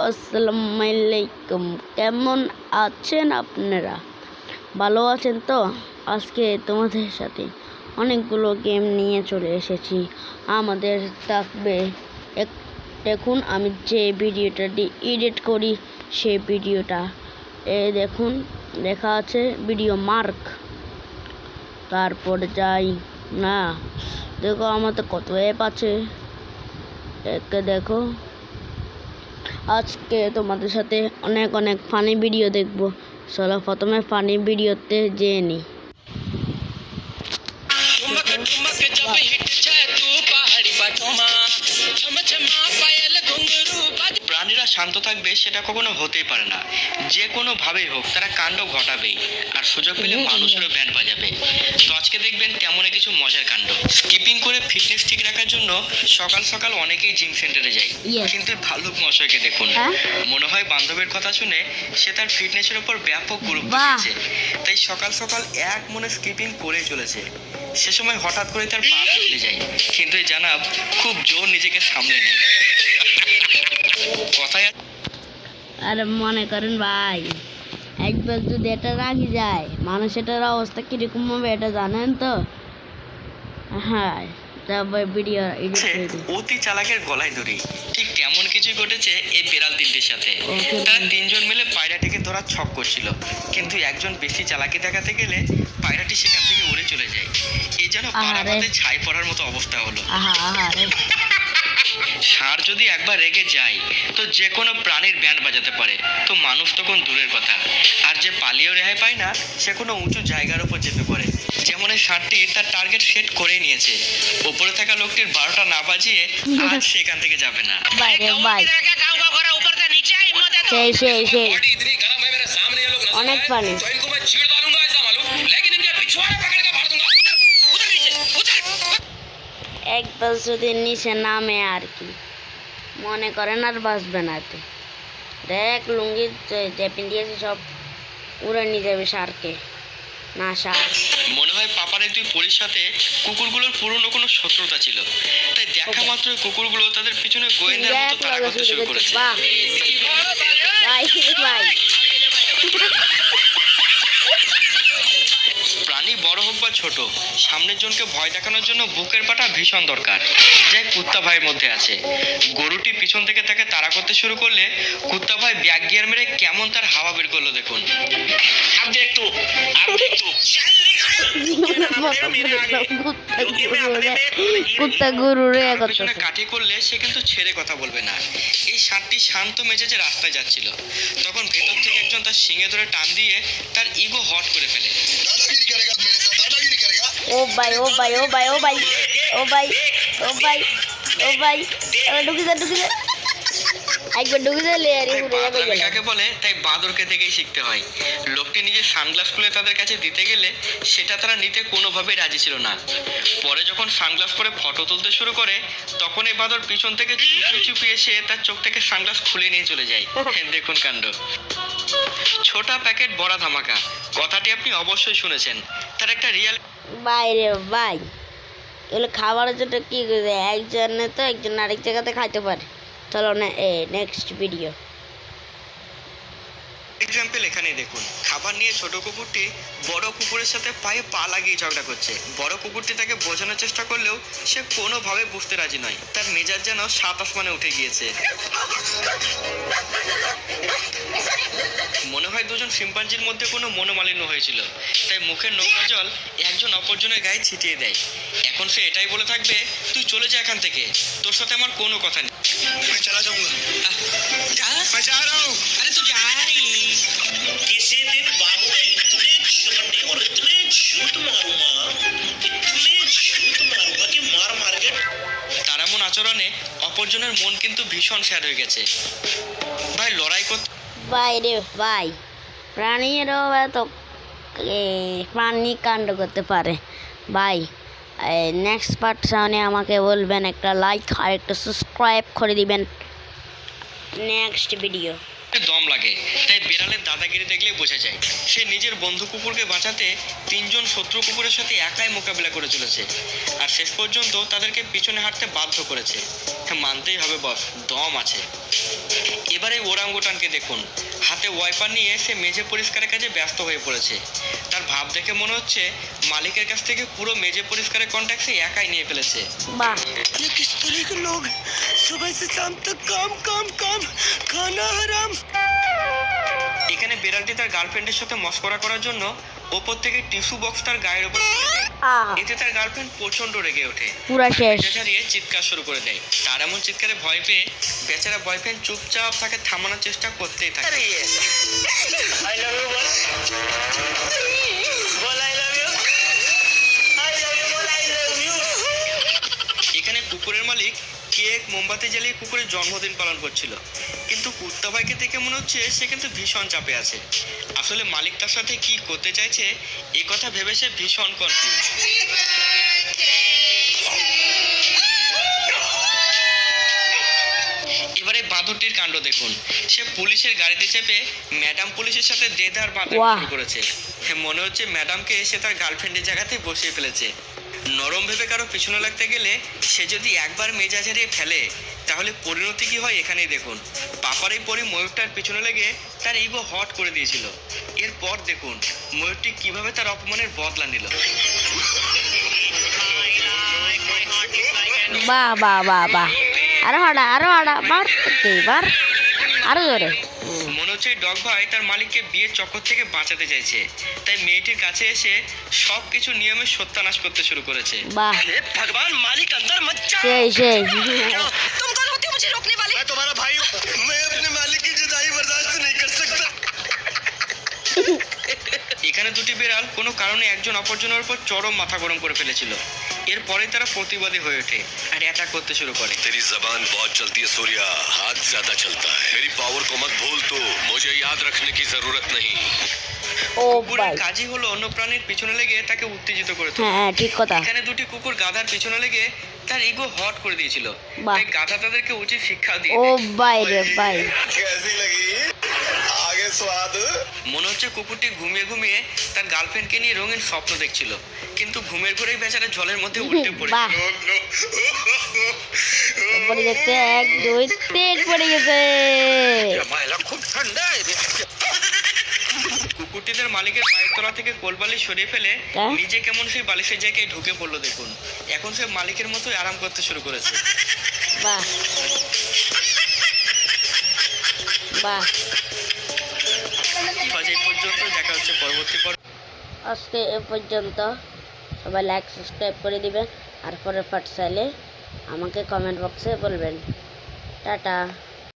আসসালামু আলাইকুম। কেমন আছেন আপনারা? ভালো আছেন তো? আজকে তোমাদের সাথে অনেকগুলো গেম নিয়ে চলে এসেছি। আমাদের থাকবে দেখুন আমি যে ভিডিওটা এডিট করি সেই ভিডিওটা দেখুন লেখা আছে ভিডিও মার্ক। তারপর যাই না, দেখো আমাদের কত অ্যাপ আছে, দেখো। আজকে তোমাদের সাথে অনেক ফানি ভিডিও দেখবো। চলো প্রথমে ফানি ভিডিওতে যেয়ে নিই। প্রাণীরা শান্ত থাকবে সেটা কখনো হতেই পারে না। যে কোনো ভাবেই হোক তারা কাণ্ড ঘটাবেই, আর সুযোগ পেলে মানুষেরও ব্যান্ড বাজাবে। তো আজকে দেখবেন তেমনই কিছু মজার কাণ্ড। স্কিপিং করে ফিটনেস ঠিক রাখার জন্য সকাল সকাল অনেকেই জিম সেন্টারে যায়, কিন্তু ভাল্লুক মশাইকে দেখুন, মনে হয় বান্ধবের কথা শুনে সে তার ফিটনেসের উপর ব্যাপক গুরুত্ব দিয়েছে, তাই সকাল সকাল এক মনে স্কিপিং করে চলেছে। সে সময় হঠাৎ করে তার পা পিছলে যায়, কিন্তু এই জানাব খুব জোর নিজেকে সামলে নেয়। কথায় আর মনে করেন ভাই, একবার যদি এটা রাখি যায় মানুষ, এটার অবস্থা কিরকম হবে এটা জানেন তো? হ্যাঁ, তারপর ভিডিও অতি চালাকের গলায় দড়ি। ঠিক তেমন কিছু ঘটেছে এই বিড়াল তিনটির সাথে। তারা তিনজন মিলে পায়রাটিকে ধরার ছক করছিল, কিন্তু একজন বেশি চালাকি দেখাতে গেলে পায়রাটি সেখান থেকে উড়ে চলে যায়। এই যেন পাড়াতে ছাই পড়ার মতো অবস্থা হলো। ষাঁড় যদি একবার রেগে যায় তো যে কোনো প্রাণীর ব্যান্ড বাজাতে পারে, তো মানুষ তখন দূরের কথা। আর যে পালিয়েও রেহাই পায় না সে কোনো উঁচু জায়গার উপর চেপে পড়ে। যেমন এই ষাঁড়টি তার টার্গেট সেট করে নিয়েছে, ওপরে থাকা লোকটির 12টা না বাজিয়ে আজ সেখান থেকে যাবে না। অনেক পানি। একবার যদি নিচে নামে আর কি, মনে করেন আর বাঁচবে না। এতে দেখ লুঙ্গি টেপিন দিয়েছে, সব উড়ে নিয়ে যাবে ষাঁড়কে। না ষাঁড় মনে হয় পাপার এক দুই পরীর সাথে কুকুরগুলোর পুরনো কোনো শত্রুতা ছিল, তাই দেখা মাত্র কুকুরগুলো তাদের পিছনে গোয়েন্দার মতো তাড়া করতে শুরু করেছে। প্রাণী বড় হোক বা ছোট, সামনের জনকে ভয় দেখানোর জন্য বুকের পাটা ভীষণ দরকার, যা কুত্তা ভাইয়ের মধ্যে আছে। গরুটি পিছন থেকে তাকে তাড়া করতে শুরু করলে কুত্তা ভাই ব্যাক গিয়ার মেরে কেমন তার হাওয়া বের করলো দেখুন। কাঠি করলে সে কিন্তু ছেড়ে কথা বলবে না। এই ষাঁড়টি শান্ত মেজাজে রাস্তায় যাচ্ছিল, তখন ভেতর থেকে একজন তার শিঙে ধরে টান দিয়ে তার ইগো হট করে ফেলে। ও ভাই ও ভাই ও ভাই ও ভাই ও ভাই ও ভাই ও ভাই, ঢুকে যা একবার ঢুকে যাবে। কাকে বলে তাই বাঁদরকে থেকেই শিখতে হয়। লোকটি নিজের সানগ্লাস খুলে তাদের কাছে দিতে গেলে সেটা তারা নিতে কোনোভাবেই রাজি ছিল না। পরে যখন সানগ্লাস পরে ফটো তুলতে শুরু করে, তখন এই বাঁদর পিছন থেকে চুপি এসে তার চোখ থেকে সানগ্লাস খুলে নিয়ে চলে যায়। দেখুন কাণ্ড। ছোটা প্যাকেট বড়া ধামাকা কথাটি আপনি অবশ্যই শুনেছেন। তার একটা রিয়েল বাইরে ভাই, এগুলো খাবারের জন্য কি করে একজনে তো একজন আরেক জায়গাতে খাইতে পারে। চলো না নেক্সট ভিডিও এক্সাম্পল এখানে দেখুন। খাবার নিয়ে ছোট কুকুরটি বড় কুকুরের সাথে পায়ে পা লাগিয়ে ঝগড়া করছে। বড় কুকুরটি তাকে বোঝানোর চেষ্টা করলেও সে কোনোভাবে বুঝতে রাজি নয়। তার মেজাজ যেন সাত আসমানে উঠে গিয়েছে। মনে হয় দুজন শিম্পাঞ্জির মধ্যে কোনো মনোমালিন্য হয়েছিল, তাই মুখের নোংরা জল একজন অপরজনের গায়ে ছিটিয়ে দেয়। এখন সে এটাই বলে থাকবে, তুই চলে যা এখান থেকে, তোর সাথে আমার কোনো কথা নেই। किसी दिन बाबू ने इतने छोटे और इतने झूठ मारूंगा कि मार के। তার এমন আচরণে অপরজনের মন কিন্তু ভীষণ স্যাড হয়ে গেছে। ভাই লড়াই করতে বাইরে ভাই, প্রাণীরও এত প্রাণী কাণ্ড করতে পারে ভাই। নেক্সট পার্ট সামনে আমাকে বলবেন, একটা লাইক আর একটা সাবস্ক্রাইব করে দিবেন। Next video. দম লাগে, তাই বিড়ালের দাদাগিরি দেখলেই বোঝা যায় সে নিজের বন্ধু কুকুরকে বাঁচাতে 3জন শত্রু কুকুরের সাথে একাই মোকাবিলা করে চলেছে, আর শেষ পর্যন্ত তাদেরকে পিছনে হাঁটতে বাধ্য করেছে। হ্যাঁ, মানতেই হবে বস, দম আছে। এবারে ওরাঙ্গুটানকে দেখুন, হাতে ওয়াইপার নিয়ে সে মেঝে পরিষ্কারের কাজে ব্যস্ত হয়ে পড়েছে। তার ভাব দেখে মনে হচ্ছে মালিকের কাছ থেকে পুরো মেঝে পরিষ্কারের কন্ট্যাক্ট সে একাই নিয়ে ফেলেছে। বাহ, ये किस तरह के लोग हैं? सुबह से शाम तक काम काम काम, खाना हराम। এখানে বিড়ালটি তার গার্লফ্রেন্ডের সাথে মস্করা করার জন্য ওপর থেকে টিস্যু বক্স তার গায়ের উপর ফেলে দেয়। আহ, এতে তার গার্লফ্রেন্ড প্রচন্ড রেগে ওঠে, পুরা শেষ। মেজাজ হারিয়ে চিৎকার শুরু করে দেয়। তার এমন চিৎকারে ভয় পেয়ে বেচারা বয়ফ্রেন্ড চুপচাপ তাকে থামানোর চেষ্টা করতেই থাকে। I love you बोल, बोल I love you, I love you बोल I love you। এখানে কুকুরের মালিক কেক মোমবাতি জ্বালিয়ে কুকুরের জন্মদিন পালন করছিল, কিন্তু কুত্তা ভাইকে দেখে মনে হচ্ছে সে কিন্তু ভীষণ চাপে আছে। আসলে মালিক তার সাথে কি করতে চাইছে এ কথা ভেবে সে ভীষণ কনফিউজ। এবারে বাদুরটির কাণ্ড দেখুন, সে পুলিশের গাড়িতে চেপে ম্যাডাম পুলিশের সাথে দেদার বাঁধা বাহ। শুরু করেছে। মনে হচ্ছে ম্যাডামকে সে তার গার্লফ্রেন্ডের জায়গাতে বসিয়ে ফেলেছে। নরম ভেবে কারো পিছনে লাগতে গেলে সে যদি একবার মেজাজ হারিয়ে ফেলে তাহলে পরিণতি কি হয় এখানেই দেখুন। পাপারেই পরি ময়ূরটার পিছনে লেগে তার ইগো হট করে দিয়েছিল। এরপর দেখুন ময়ূরটি কিভাবে তার অপমানের বদলা নিল। বাহ বাহ বাহ বাহ, আরো হাঁটা মার এবার, আরো জোরে। মনে হচ্ছে ডগ ভাই তার মালিককে বিয়ের চক্কর থেকে বাঁচাতে চাইছে, তাই মেয়েটির কাছে এসে সব কিছু নিয়মের সত্যানাশ করতে শুরু করেছে। বাহ, हे भगवान, मालिक अंदर मत जा। সেই तुम कौन होते हो मुझे रोकने वाले? मैं तुम्हारा भाई हूँ। मैं अपने मालिक की जुदाई बर्दाश्त नहीं कर सकता। এখানে দুটি বিড়াল কোনো কারণে একজন অপরজনের উপর চরম মাথা গরম করে ফেলেছিল। এরপরে তারা প্রতিবাদী হয়ে ওঠে আর অ্যাটাক করতে শুরু করে। तेरी जबान बहुत चलती है सूर्या, हाथ ज्यादा चलता है। मेरी पावर को मत भूल, तो मुझे याद रखने की जरूरत नहीं। ও কুকুরের ভাই, কাজই হলো অন্য প্রাণীর পিছনে লেগে তাকে উত্তেজিত করে তোলা। হ্যাঁ ঠিক কথা। এখানে দুটি কুকুর গাধার পিছনে লেগে তার ইগো হট করে দিয়েছিল, বাহ। তাই গাধা তাদেরকে উচিত শিক্ষা দিয়ে ও দেয়। ভাই রে ভাই, कैसी लगी? आगे स्वाद। মনে হচ্ছে কুকুরটি ঘুমিয়ে ঘুমিয়ে তার গার্লফ্রেন্ডকে নিয়ে রঙিন স্বপ্ন দেখছিল, কিন্তু ঘুমের ঘরেই বেচারা জলের মধ্যে উল্টে পড়ে। বাহ, পড়ে গেছে, 1 2 3 পড়ে গেছে। खूब ठंडा है। কুকুরটি তার মালিকের পায়ের তলা থেকে কোলবালিশ সরিয়ে ফেলে হ্যাঁ? নিজে কেমন সেই বালিশের জায়গায় ঢুকে পড়লো দেখুন। এখন সে মালিকের মতোই আরাম করতে শুরু করেছে। বাহ বাহ, আজ এই পর্যন্ত, দেখা হচ্ছে পরবর্তী পর্ব। আজকে এ পর্যন্ত। সবাই লাইক সাবস্ক্রাইব করে দিবেন, আর পরের পার্ট চাইলে আমাকে কমেন্ট বক্সে বলবেন। টাটা।